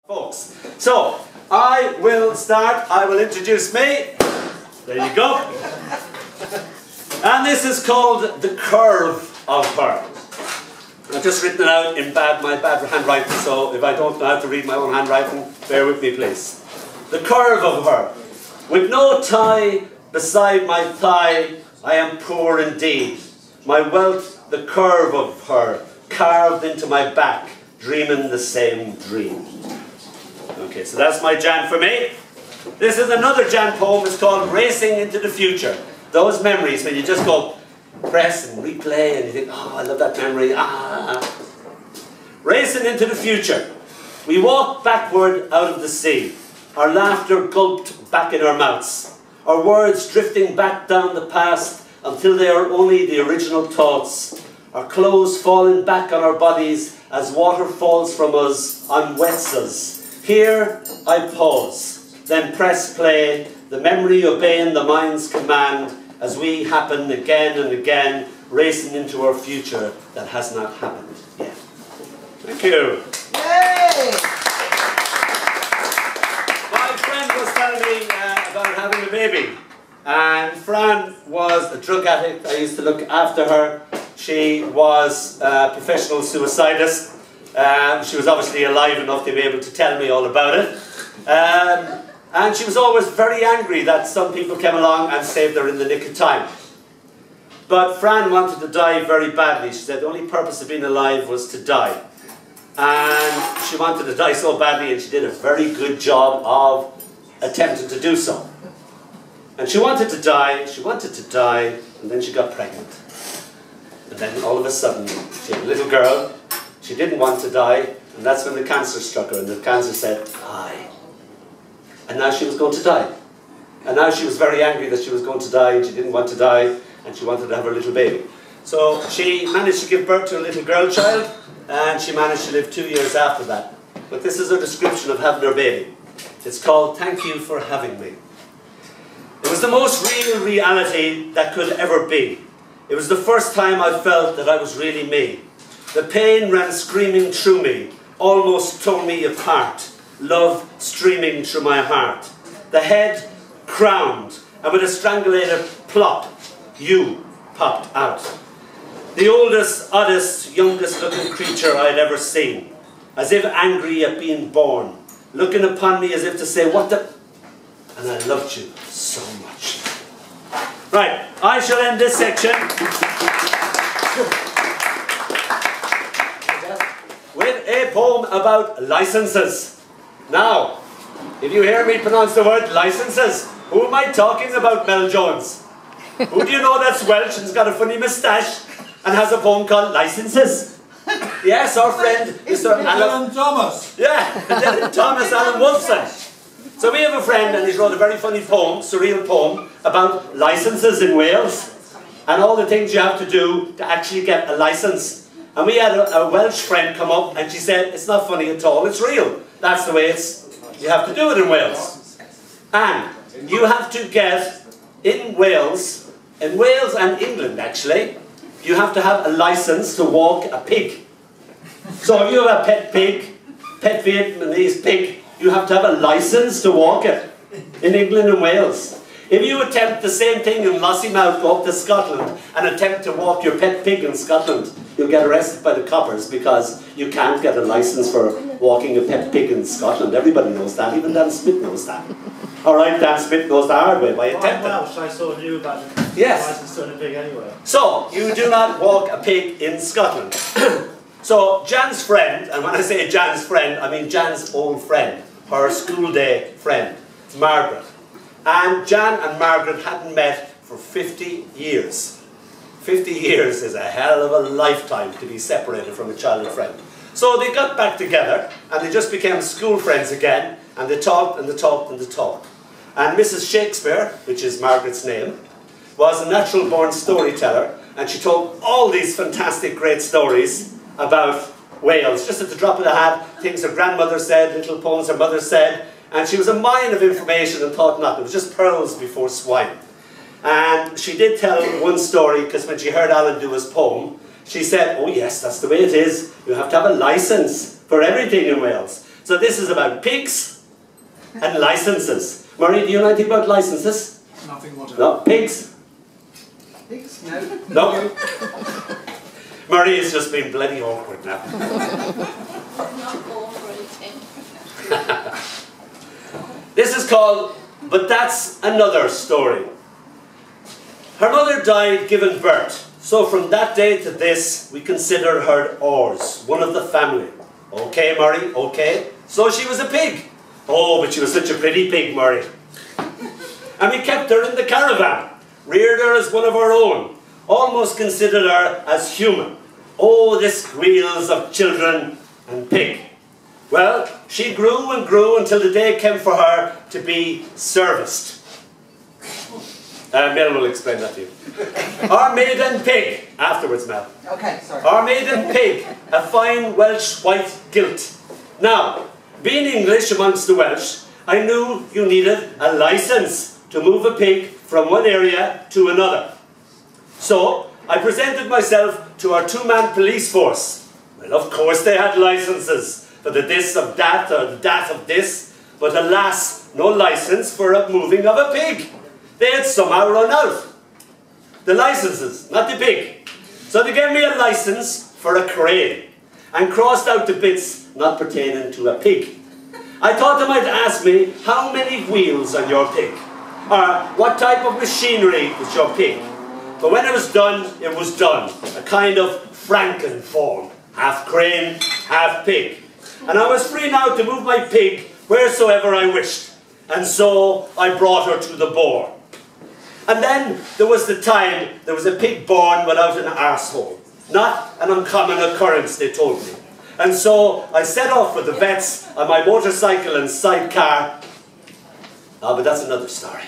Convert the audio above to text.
Folks, so I will start, I will introduce me. There you go. And this is called The Curve of Her. I've just written it out in my bad handwriting, so if I don't know how to read my own handwriting, bear with me please. The curve of her. With no tie beside my thigh, I am poor indeed. My wealth, the curve of her, carved into my back, dreaming the same dream. Okay, so that's my Jan for me. This is another Jan poem. It's called Racing into the Future. Those memories when you just go press and replay and you think, oh, I love that memory. Racing into the future. We walk backward out of the sea. Our laughter gulped back in our mouths. Our words drifting back down the past until they are only the original thoughts. Our clothes falling back on our bodies as water falls from us on wets us. Here I pause, then press play, the memory obeying the mind's command as we happen again and again, racing into our future that has not happened yet. Thank you. Yay! My friend was telling me about having a baby, and Fran was a drug addict. I used to look after her. She was a professional suicidist. She was obviously alive enough to be able to tell me all about it. And she was always very angry that some people came along and saved her in the nick of time. But Fran wanted to die very badly. She said the only purpose of being alive was to die. And she wanted to die so badly, and she did a very good job of attempting to do so. And she wanted to die, and then she got pregnant. And then all of a sudden, she had a little girl. She didn't want to die, and that's when the cancer struck her, and the cancer said, die. And now she was going to die. And now she was very angry that she was going to die, and she didn't want to die, and she wanted to have her little baby. So she managed to give birth to a little girl child, and she managed to live 2 years after that. But this is her description of having her baby. It's called Thank You for Having Me. It was the most real reality that could ever be. It was the first time I felt that I was really me. The pain ran screaming through me, almost tore me apart. Love streaming through my heart. The head crowned, and with a strangulator plop, you popped out. The oldest, oddest, youngest looking creature I had ever seen, as if angry at being born, looking upon me as if to say, what the... And I loved you so much. Right, I shall end this section with a poem about licenses. Now, if you hear me pronounce the word licenses, who am I talking about, Mel Jones? Who do you know that's Welsh and's got a funny moustache and has a poem called Licenses? Yes, our friend Mr. Alan Thomas. Yeah, Thomas Alan Wolfson. So we have a friend, and he's wrote a very funny poem, surreal poem, about licenses in Wales and all the things you have to do to actually get a license. And we had a Welsh friend come up, and she said, it's not funny at all, it's real. That's the way you have to do it in Wales. And you have to get, in Wales and England actually, you have to have a license to walk a pig. So if you have a pet pig, pet Vietnamese pig, you have to have a license to walk it in England and Wales. If you attempt the same thing in Lossiemouth, go up to Scotland and attempt to walk your pet pig in Scotland, you'll get arrested by the coppers because you can't get a license for walking a pet pig in Scotland. Everybody knows that, even Dan Smith knows that. Alright, Dan Smith knows the hard way by attempting. Welsh, I saw knew about the license to a pig anyway. So, you do not walk a pig in Scotland. So, Jan's friend, and when I say Jan's friend, I mean Jan's old friend, her school day friend, Margaret. And Jan and Margaret hadn't met for 50 years. 50 years is a hell of a lifetime to be separated from a childhood friend. So they got back together, and they just became school friends again, and they talked and they talked and they talked. And Mrs. Shakespeare, which is Margaret's name, was a natural-born storyteller, and she told all these fantastic, great stories about Wales, just at the drop of the hat, things her grandmother said, little poems her mother said, and she was a mine of information and thought nothing. It was just pearls before swine. And she did tell one story, because when she heard Alan do his poem, she said, oh yes, that's the way it is. You have to have a license for everything in Wales. So this is about pigs and licenses. Murray, do you know anything about licenses? Nothing whatever. No, pigs? Pigs? No. No. Murray has just been bloody awkward now. Not cooperating. This is called But That's Another Story. Her mother died giving birth, so from that day to this, we consider her ours, one of the family. Okay, Murray, okay. So she was a pig. Oh, but she was such a pretty pig, Murray. And we kept her in the caravan, reared her as one of our own, almost considered her as human. Oh, this squeals of children and pig. Well, she grew and grew until the day came for her to be serviced. Mel will explain that to you. Our maiden pig, afterwards Mel. Okay, sorry. Our maiden pig, a fine Welsh white gilt. Now, being English amongst the Welsh, I knew you needed a licence to move a pig from one area to another. So, I presented myself to our two-man police force. Well, of course they had licences for the this of that or the that of this, but alas, no licence for a moving of a pig. They had somehow run out. The licences, not the pig. So they gave me a licence for a crane and crossed out the bits not pertaining to a pig. I thought they might ask me, how many wheels on your pig? Or what type of machinery was your pig? But when it was done, it was done. A kind of Franken form. Half crane, half pig. And I was free now to move my pig wheresoever I wished. And so I brought her to the boar. And then there was the time there was a pig born without an arsehole. Not an uncommon occurrence, they told me. And so I set off with the vets on my motorcycle and sidecar. Ah, but that's another story.